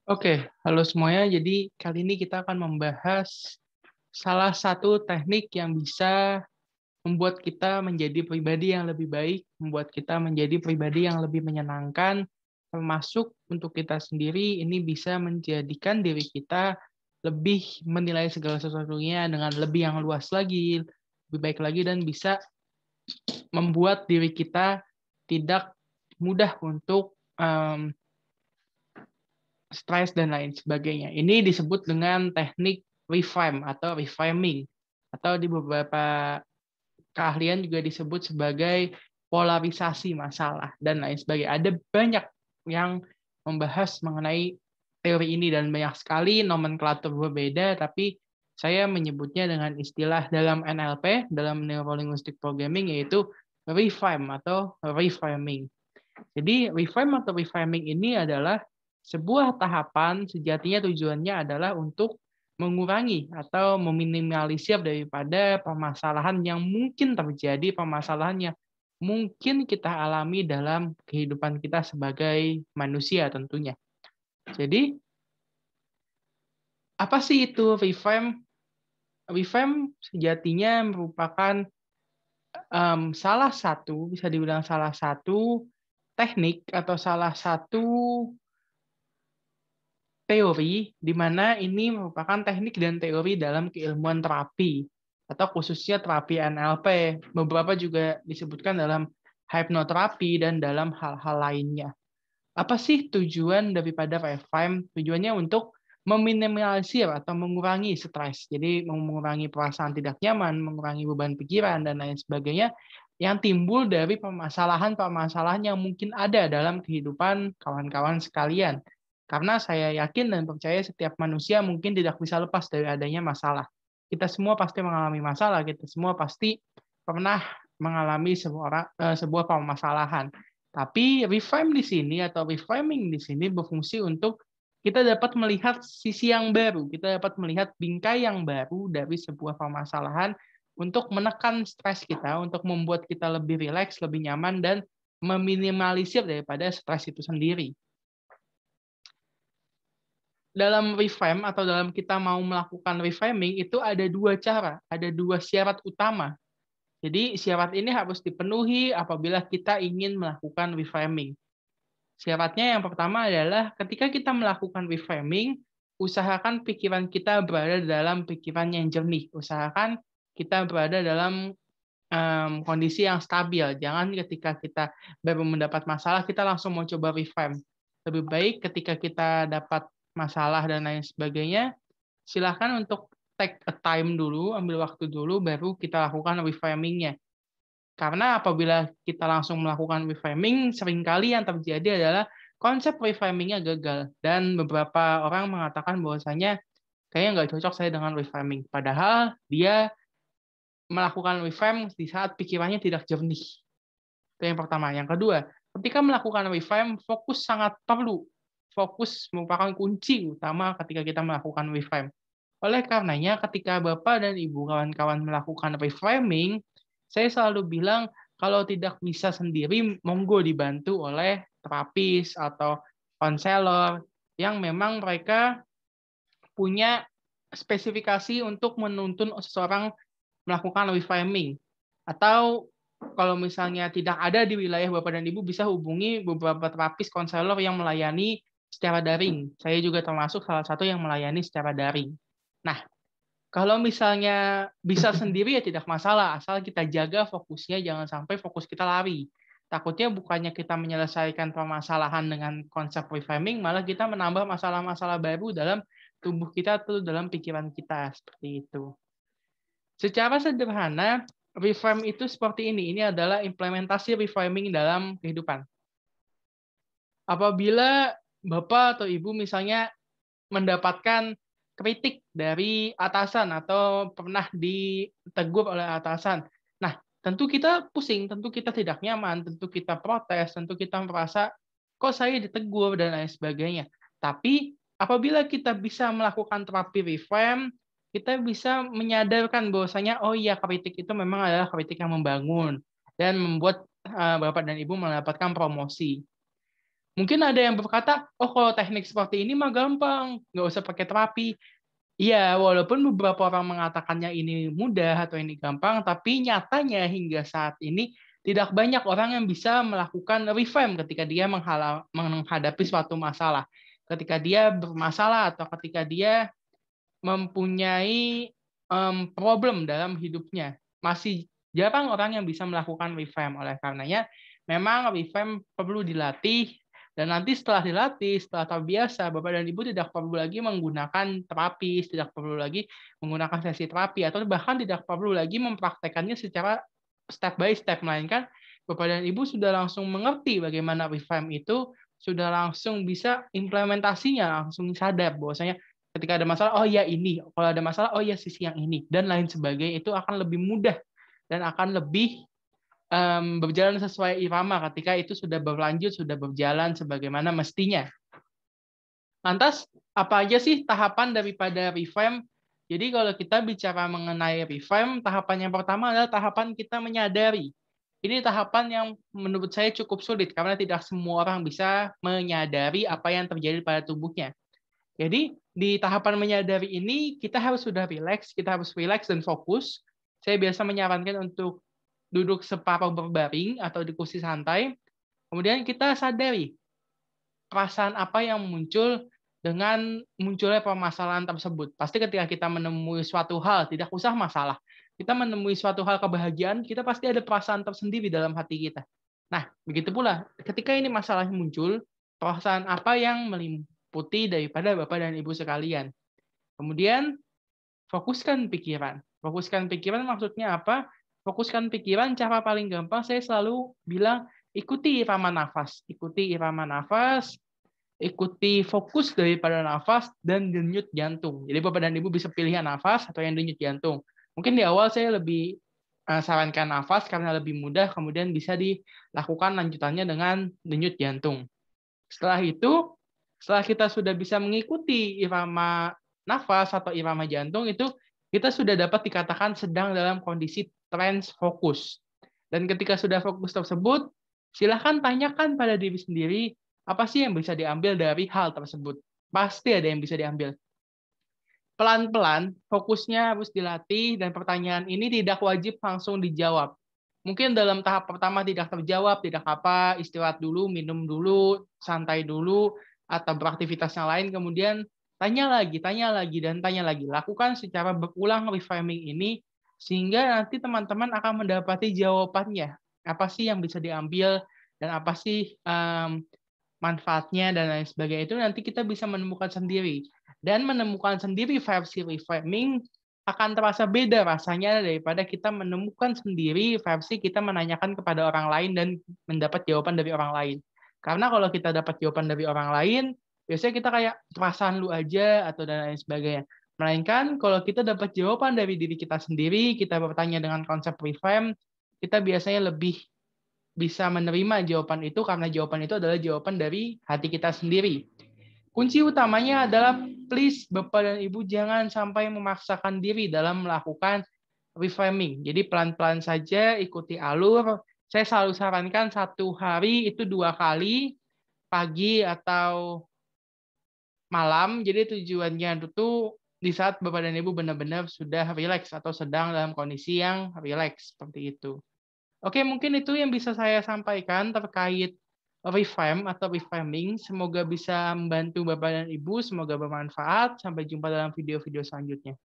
Oke, halo semuanya. Jadi kali ini kita akan membahas salah satu teknik yang bisa membuat kita menjadi pribadi yang lebih baik, membuat kita menjadi pribadi yang lebih menyenangkan, termasuk untuk kita sendiri ini bisa menjadikan diri kita lebih menilai segala sesuatunya dengan lebih yang luas lagi, lebih baik lagi, dan bisa membuat diri kita tidak mudah untuk stres dan lain sebagainya. Ini disebut dengan teknik reframe atau reframing, atau di beberapa keahlian juga disebut sebagai polarisasi masalah dan lain sebagainya. Ada banyak yang membahas mengenai teori ini dan banyak sekali nomenklatur berbeda, tapi saya menyebutnya dengan istilah dalam NLP, dalam Neuro Linguistic Programming, yaitu reframe atau reframing. Jadi reframe atau reframing ini adalah sebuah tahapan sejatinya tujuannya adalah untuk mengurangi atau meminimalisir daripada permasalahan yang mungkin terjadi, permasalahan yang mungkin kita alami dalam kehidupan kita sebagai manusia tentunya. Jadi, apa sih itu reframe? Reframe sejatinya merupakan bisa dibilang salah satu teknik atau salah satu teori di mana ini merupakan teknik dan teori dalam keilmuan terapi atau khususnya terapi NLP. Beberapa juga disebutkan dalam hipnoterapi dan dalam hal-hal lainnya. Apa sih tujuan daripada reframe? Tujuannya untuk meminimalisir atau mengurangi stres. Jadi mengurangi perasaan tidak nyaman, mengurangi beban pikiran dan lain sebagainya yang timbul dari permasalahan-permasalahan yang mungkin ada dalam kehidupan kawan-kawan sekalian. Karena saya yakin dan percaya setiap manusia mungkin tidak bisa lepas dari adanya masalah. Kita semua pasti mengalami masalah, kita semua pasti pernah mengalami sebuah permasalahan. Tapi reframe di sini atau reframing di sini berfungsi untuk kita dapat melihat sisi yang baru, kita dapat melihat bingkai yang baru dari sebuah permasalahan untuk menekan stres kita, untuk membuat kita lebih rileks, lebih nyaman, dan meminimalisir daripada stres itu sendiri. Dalam reframe atau dalam kita mau melakukan reframing itu ada dua cara, ada dua syarat utama. Jadi syarat ini harus dipenuhi apabila kita ingin melakukan reframing. Syaratnya yang pertama adalah ketika kita melakukan reframing, usahakan pikiran kita berada dalam pikiran yang jernih. Usahakan kita berada dalam kondisi yang stabil. Jangan ketika kita baru mendapat masalah, kita langsung mau coba reframe. Lebih baik ketika kita dapat masalah dan lain sebagainya, silahkan untuk take a time dulu, ambil waktu dulu, baru kita lakukan reframing-nya. Karena apabila kita langsung melakukan reframing, seringkali yang terjadi adalah konsep reframing-nya gagal. Dan beberapa orang mengatakan bahwasanya kayaknya nggak cocok saya dengan reframing. Padahal dia melakukan reframe di saat pikirannya tidak jernih. Itu yang pertama. Yang kedua, ketika melakukan reframe, fokus sangat perlu. Fokus merupakan kunci utama ketika kita melakukan reframe. Oleh karenanya, ketika Bapak dan Ibu kawan-kawan melakukan reframing, saya selalu bilang, kalau tidak bisa sendiri, monggo dibantu oleh terapis atau konselor yang memang mereka punya spesifikasi untuk menuntun seseorang melakukan reframing. Atau kalau misalnya tidak ada di wilayah Bapak dan Ibu, bisa hubungi beberapa terapis konselor yang melayani secara daring. Saya juga termasuk salah satu yang melayani secara daring. Nah, kalau misalnya bisa sendiri ya tidak masalah, asal kita jaga fokusnya, jangan sampai fokus kita lari. Takutnya bukannya kita menyelesaikan permasalahan dengan konsep reframing, malah kita menambah masalah-masalah baru dalam tubuh kita atau dalam pikiran kita, seperti itu. Secara sederhana, reframe itu seperti ini. Ini adalah implementasi reframing dalam kehidupan. Apabila Bapak atau Ibu misalnya mendapatkan kritik dari atasan atau pernah ditegur oleh atasan. Nah, tentu kita pusing, tentu kita tidak nyaman, tentu kita protes, tentu kita merasa kok saya ditegur dan lain sebagainya. Tapi apabila kita bisa melakukan terapi reframe, kita bisa menyadarkan bahwasanya oh iya, kritik itu memang adalah kritik yang membangun dan membuat Bapak dan Ibu mendapatkan promosi. Mungkin ada yang berkata, "Oh, kalau teknik seperti ini mah gampang, nggak usah pakai terapi." Iya, walaupun beberapa orang mengatakannya ini mudah atau ini gampang, tapi nyatanya hingga saat ini tidak banyak orang yang bisa melakukan reframe ketika dia menghadapi suatu masalah. Ketika dia bermasalah atau ketika dia mempunyai problem dalam hidupnya. Masih jarang orang yang bisa melakukan reframe. Oleh karenanya, memang reframe perlu dilatih, dan nanti setelah dilatih, setelah terbiasa, Bapak dan Ibu tidak perlu lagi menggunakan terapis, tidak perlu lagi menggunakan sesi terapi, atau bahkan tidak perlu lagi mempraktekannya secara step by step, melainkan Bapak dan Ibu sudah langsung mengerti bagaimana reframe itu, sudah langsung bisa implementasinya, langsung sadar bahwasanya ketika ada masalah, oh ya ini. Kalau ada masalah, oh ya sisi yang ini. Dan lain sebagainya. Itu akan lebih mudah dan akan lebih berjalan sesuai irama ketika itu sudah berlanjut, sudah berjalan sebagaimana mestinya. Lantas, apa aja sih tahapan daripada reframe? Jadi kalau kita bicara mengenai reframe, tahapan yang pertama adalah tahapan kita menyadari. Ini tahapan yang menurut saya cukup sulit, karena tidak semua orang bisa menyadari apa yang terjadi pada tubuhnya. Jadi di tahapan menyadari ini kita harus sudah rileks, kita harus rileks dan fokus. Saya biasa menyarankan untuk duduk separuh berbaring atau di kursi santai. Kemudian kita sadari perasaan apa yang muncul dengan munculnya permasalahan tersebut. Pasti ketika kita menemui suatu hal, tidak usah masalah. Kita menemui suatu hal kebahagiaan, kita pasti ada perasaan tersendiri dalam hati kita. Nah, begitu pula ketika ini masalah muncul, perasaan apa yang meliputi daripada Bapak dan Ibu sekalian. Kemudian fokuskan pikiran. Fokuskan pikiran maksudnya apa? Fokuskan pikiran, cara paling gampang saya selalu bilang, ikuti irama nafas. Ikuti irama nafas, ikuti fokus daripada nafas dan denyut jantung. Jadi Bapak dan Ibu bisa pilih nafas atau yang denyut jantung. Mungkin di awal saya lebih sarankan nafas karena lebih mudah, kemudian bisa dilakukan lanjutannya dengan denyut jantung. Setelah itu, setelah kita sudah bisa mengikuti irama nafas atau irama jantung, itu kita sudah dapat dikatakan sedang dalam kondisi trance fokus. Dan ketika sudah fokus tersebut, silahkan tanyakan pada diri sendiri, apa sih yang bisa diambil dari hal tersebut? Pasti ada yang bisa diambil. Pelan-pelan, fokusnya harus dilatih, dan pertanyaan ini tidak wajib langsung dijawab. Mungkin dalam tahap pertama tidak terjawab, tidak apa, istirahat dulu, minum dulu, santai dulu, atau beraktivitas yang lain, kemudian tanya lagi, dan tanya lagi. Lakukan secara berulang reframing ini, sehingga nanti teman-teman akan mendapati jawabannya. Apa sih yang bisa diambil, dan apa sih manfaatnya, dan lain sebagainya. Itu nanti kita bisa menemukan sendiri. Dan menemukan sendiri versi reframing akan terasa beda rasanya daripada kita menemukan sendiri versi kita menanyakan kepada orang lain dan mendapat jawaban dari orang lain. Karena kalau kita dapat jawaban dari orang lain, biasanya kita kayak perasaan lu aja atau dan lain sebagainya. Melainkan kalau kita dapat jawaban dari diri kita sendiri, kita bertanya dengan konsep reframe, kita biasanya lebih bisa menerima jawaban itu karena jawaban itu adalah jawaban dari hati kita sendiri. Kunci utamanya adalah please Bapak dan Ibu jangan sampai memaksakan diri dalam melakukan reframing. Jadi pelan-pelan saja ikuti alur. Saya selalu sarankan 1 hari itu 2 kali, pagi atau malam. Jadi tujuannya itu di saat Bapak dan Ibu benar-benar sudah rileks atau sedang dalam kondisi yang rileks seperti itu. Oke, mungkin itu yang bisa saya sampaikan terkait reframe atau reframing. Semoga bisa membantu Bapak dan Ibu, semoga bermanfaat. Sampai jumpa dalam video-video selanjutnya.